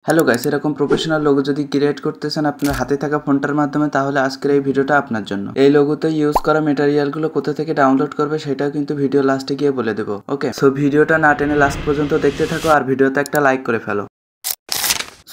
Hello guys, এরকম professional logo যদি create করতে চান আপনার হাতে থাকা ফোনটার মাধ্যমে, তাহলে আজকের এই ভিডিওটা আপনার জন্য। এই লোগোতে ইউজ করা ম্যাটেরিয়ালগুলো কোথা থেকে ডাউনলোড করবে সেটাও কিন্তু ভিডিও লাস্টে গিয়ে বলে দেবো। ওকে, সো ভিডিওটা না টেনে লাস্ট পর্যন্ত দেখতে থাকো আর ভিডিওতে একটা লাইক করে ফেলো।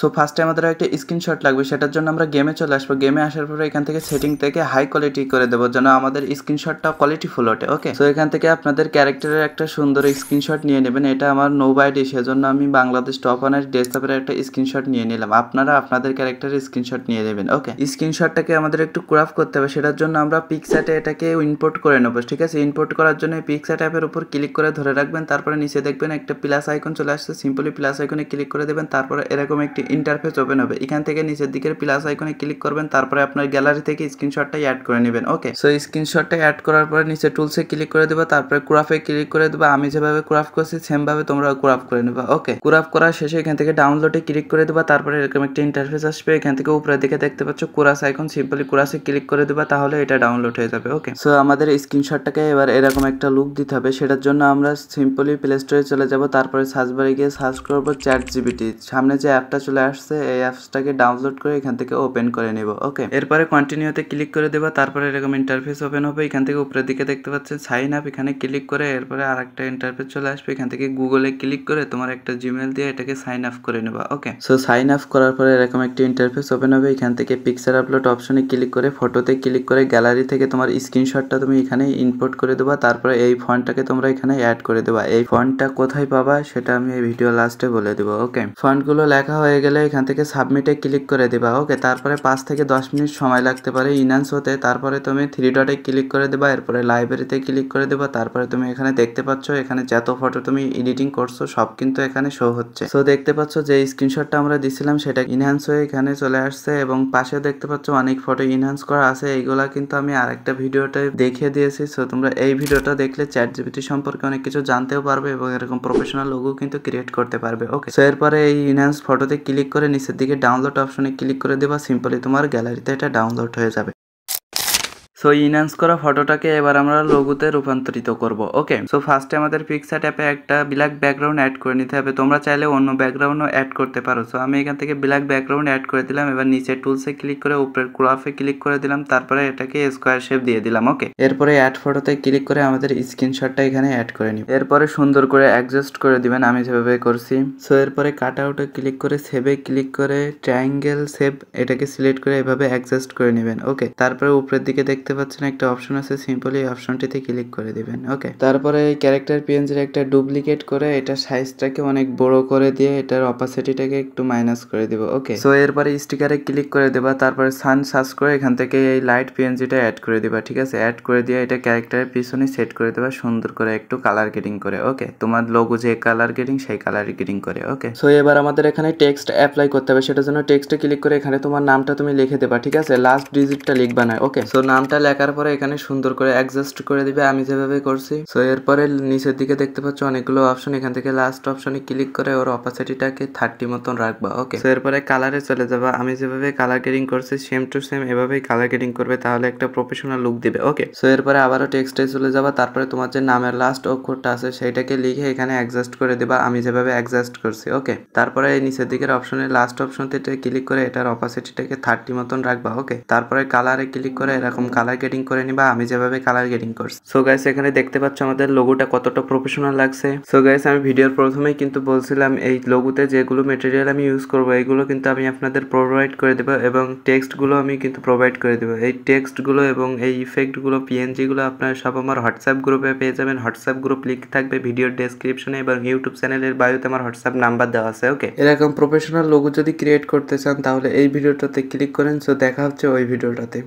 সো ফার্স্টে আমাদের একটা স্ক্রিনশট লাগবে, সেটার জন্য আমরা গেমে চলে আসবো। গেমে আসার পরে এখান থেকে সেটিং থেকে হাই কোয়ালিটি করে দেবো যেন আমাদের স্ক্রিনশটটা কোয়ালিটিফুল ওঠে। ওকে, সো এখান থেকে আপনাদের ক্যারেক্টারের একটা সুন্দর স্ক্রিনশট নিয়ে নেবেন। এটা আমার নো বাইডি, সেজন্য আমি বাংলাদেশ টপ ওয়ানের ডেস্কটপের একটা স্ক্রিনশট নিয়ে নিলাম। আপনারা আপনাদের ক্যারেক্টারের স্ক্রিনশট নিয়ে নেবেন। ওকে, স্ক্রিনশটটাকে আমাদের একটু ক্রাফট করতে হবে, সেটার জন্য আমরা পিক্সাটে এটাকে ইম্পোর্ট করে নেবো। ঠিক আছে, ইম্পোর্ট করার জন্য পিক্সাট অ্যাপের উপর ক্লিক করে ধরে রাখবেন, তারপরে নিচে দেখবেন একটা প্লাস আইকন চলে আসছে। সিম্পলি প্লাস আইকনে ক্লিক করে দেবেন, তারপরে এরকম একটি ইন্টারফেস ওপেন হবে। এখান থেকে নিচের দিকের প্লাস আইকনে ক্লিক করবেন, তারপরে আপনার গ্যালারি থেকে স্ক্রিনশটটা অ্যাড করে নেবেন। ওকে, সো স্ক্রিনশটটা অ্যাড করার পরে নিচে টুলসে ক্লিক করে দেবো, তারপরে ক্রাফে ক্লিক করে দেবো। আমি যেভাবে ক্রাফ করছি সেম ভাবে তোমরা ক্রাফ করে নেবে। ওকে, ক্রাফ করার শেষে এখান থেকে ডাউনলোডে ক্লিক করে দেবা, তারপরে এরকম একটা ইন্টারফেস আসবে। এখান থেকে উপরের দিকে দেখতে পাচ্ছ কুরাস আইকন, সিম্পলি কুরাসে ক্লিক করে দেবা, তাহলে এটা ডাউনলোড হয়ে যাবে। ওকে, সো আমাদের স্ক্রিনশটটাকে এবার এরকম একটা লুক দিতে হবে। সেটার জন্য আমরা সিম্পলি প্লে স্টোরে চলে যাব, তারপরে সার্চ বারে গিয়ে সার্চ করবো চ্যাট জিপিটি। সামনে যে অ্যাপটা চলে আসছে এই অ্যাপসটাকে ডাউনলোড করে এখান থেকে ওপেন করে নেব। ওকে, এরপরে কন্টিনিউতে ক্লিক করে দেবা, তারপরে এরকম ইন্টারফেস ওপেন হবে। এখান থেকে উপরের দিকে দেখতে পাচ্ছেন সাইন আপ, এখানে ক্লিক করে এরপরে আরেকটা ইন্টারফেস চলে আসবে। এখান থেকে গুগলে ক্লিক করে তোমার একটা জিমেল দিয়ে এটাকে সাইন আপ করে নেবা। ওকে, সো সাইন আপ করার পরে এরকম একটা ইন্টারফেস ওপেন হবে। এখান থেকে পিকচার আপলোড অপশনে ক্লিক করে ফটোতে ক্লিক করে গ্যালারি থেকে তোমার স্ক্রিনশটটা তুমি এখানে ইম্পোর্ট করে দেবা, তারপরে এই ফন্টটাকে তোমরা এখানে অ্যাড করে দেবা। এই ফন্টটা কোথায় পাবা সেটা আমি এই ভিডিও লাস্টে বলে দেবো। ওকে, ফন্টগুলো লেখা হয়ে গেলে এখান থেকে সাবমিটে ক্লিক করে দেবা। ওকে, তারপরে 5 থেকে 10 মিনিট সময় লাগতে পারে ইনহ্যান্স হতে। তারপরে তুমি থ্রি ডটে ক্লিক করে দেবা, এরপরে লাইব্রেরিতে ক্লিক করে দেবা। তারপরে তুমি এখানে দেখতে পাচ্ছ এখানে যত ফটো তুমি এডিটিং করছো সব কিন্তু এখানে শো হচ্ছে। সো দেখতে পাচ্ছ যে স্ক্রিনশটটা আমরা দিছিলাম সেটা ইনহ্যান্স হয়ে এখানে চলে আসছে, এবং পাশে দেখতে পাচ্ছ অনেক ফটো ইনহ্যান্স করা আছে। এইগুলা কিন্তু আমি আরেকটা ভিডিওতে দেখিয়ে দিয়েছি। সো তোমরা এই ভিডিওটা দেখলে চ্যাট জিপিটি সম্পর্কে অনেক কিছু জানতেও পারবে এবং এরকম প্রফেশনাল লোগো কিন্তু ক্রিয়েট করতে পারবে। ওকে, সো এরপরে এই ইনহ্যান্স ফটোতে ক্লিক করে নিচের দিকে ডাউনলোড অপশনে ক্লিক করে দেবা, সিম্পলি তোমার গ্যালারিতে এটা ডাউনলোড হয়ে যাবে। সো ইনহ্যান্স করা ফটোটাকে এবার আমরা লোগোতে রূপান্তরিত করব। ওকে, সো ফার্স্টে আমাদের পিকচার অ্যাপে একটা ব্ল্যাক ব্যাকগ্রাউন্ড অ্যাড করে নিতে হবে। তোমরা চাইলে অন্য ব্যাকগ্রাউন্ডও অ্যাড করতে পারো। সো আমি এখান থেকে ব্ল্যাক ব্যাকগ্রাউন্ড অ্যাড করে দিলাম। এবার নিচে টুলসে ক্লিক করে উপরের ক্রাফে ক্লিক করে দিলাম, তারপরে এটাকে স্কোয়ার শেপ দিয়ে দিলাম। ওকে, এরপরে অ্যাড ফটোতে ক্লিক করে আমাদের স্ক্রিনশটটা এখানে অ্যাড করে নিব। এরপরে সুন্দর করে অ্যাডজাস্ট করে দিবেন আমি যেভাবে করছি। সো এরপরে কাট আউটে ক্লিক করে সেভে ক্লিক করে ট্রায়াঙ্গেল শেপ এটাকে সিলেক্ট করে এভাবে অ্যাডজাস্ট করে নেবেন। ওকে, তারপরে উপরের দিকে দেখতে পাচ্ছেন একটা অপশন আছে, সিম্পলি এই অপশনটিতে ক্লিক করে দিবেন। ওকে, তারপরে এই ক্যারেক্টার পিএনজির একটা ডুপ্লিকেট করে এটা সাইজটাকে অনেক বড় করে দিয়ে এটার অপাসিটিটাকে একটু মাইনাস করে দিব। ওকে, সো এরপরে স্টিকারে ক্লিক করে দেবা, তারপরে সান সার্চ করে এখান থেকে এই লাইট পিএনজিটা অ্যাড করে দিবা। ঠিক আছে, অ্যাড করে দিয়ে এটা ক্যারেক্টারের পিছনে সেট করে দেবা সুন্দর করে একটু কালার গ্রেডিং করে। ওকে, তোমার লোগো যে কালার গ্রেডিং সেই কালার গ্রেডিং করে। ওকে, সো এবার আমাদের এখানে টেক্সট অ্যাপ্লাই করতে হবে। সেটার জন্য টেক্সটে ক্লিক করে এখানে তোমার নামটা তুমি লিখে দেবা। ঠিক আছে, লাস্ট ডিজিটটা লিখবা না। ওকে, সো নামটা লেখার পরে এখানে সুন্দর করে অ্যাডজাস্ট করে দিবে আমি যেভাবে করছি। সো এরপরে নিচের দিকে দেখতে পাচ্ছ অনেকগুলো অপশন, এখান থেকে লাস্ট অপশনে ক্লিক করে ওর অপাসিটিটাকে 30 মতন রাখবা। ওকে, সো এরপরে কালারে চলে যাবা। আমি যেভাবে কালার গ্রেডিং করছি সেম টু সেম এভাবেই কালার গ্রেডিং করবে, তাহলে একটা প্রফেশনাল লুক দিবে। ওকে, সো এরপরে আবারও টেক্সটে চলে যাবা, তারপরে তোমার যে নামের লাস্ট অক্ষরটা আছে সেইটাকে লিখে এখানে অ্যাডজাস্ট করে দিবা আমি যেভাবে অ্যাডজাস্ট করছি। ওকে, তারপরে এই নিচের দিকের অপশনে লাস্ট অপশনটিতে ক্লিক করে এটার অপাসিটিটাকে 30 মতন রাখবা। ওকে, তারপরে কালারে ক্লিক করে এরকম কালার গ্রেডিং করে নিবা আমি যেভাবে কালার গ্রেডিং করছি। সো গাইস, এখানে দেখতে পাচ্ছ আমাদের লোগোটা কতটা প্রফেশনাল লাগছে। সো গাইস, আমি ভিডিওর প্রথমেই কিন্তু বলছিলাম এই লোগোতে যেগুলো ম্যাটেরিয়াল আমি ইউজ করব এইগুলো কিন্তু আমি আপনাদের প্রোভাইড করে দেবো, এবং টেক্সটগুলো আমি কিন্তু প্রোভাইড করে দেবো। এই টেক্সটগুলো এবং এই ইফেক্টগুলো পিএনজিগুলো আপনারা সব আমার হোয়াটসঅ্যাপ গ্রুপে পেয়ে যাবেন। হোয়াটসঅ্যাপ গ্রুপ লিঙ্ক থাকবে ভিডিওর ডেসক্রিপশনে এবং ইউটিউব চ্যানেলের বায়োতে আমার হোয়াটসঅ্যাপ নাম্বার দেওয়া আছে। ওকে, এরকম প্রফেশনাল লোগো যদি ক্রিয়েট করতে চান তাহলে এই ভিডিওটাতে ক্লিক করেন। সো দেখা হচ্ছে ওই ভিডিওটাতে।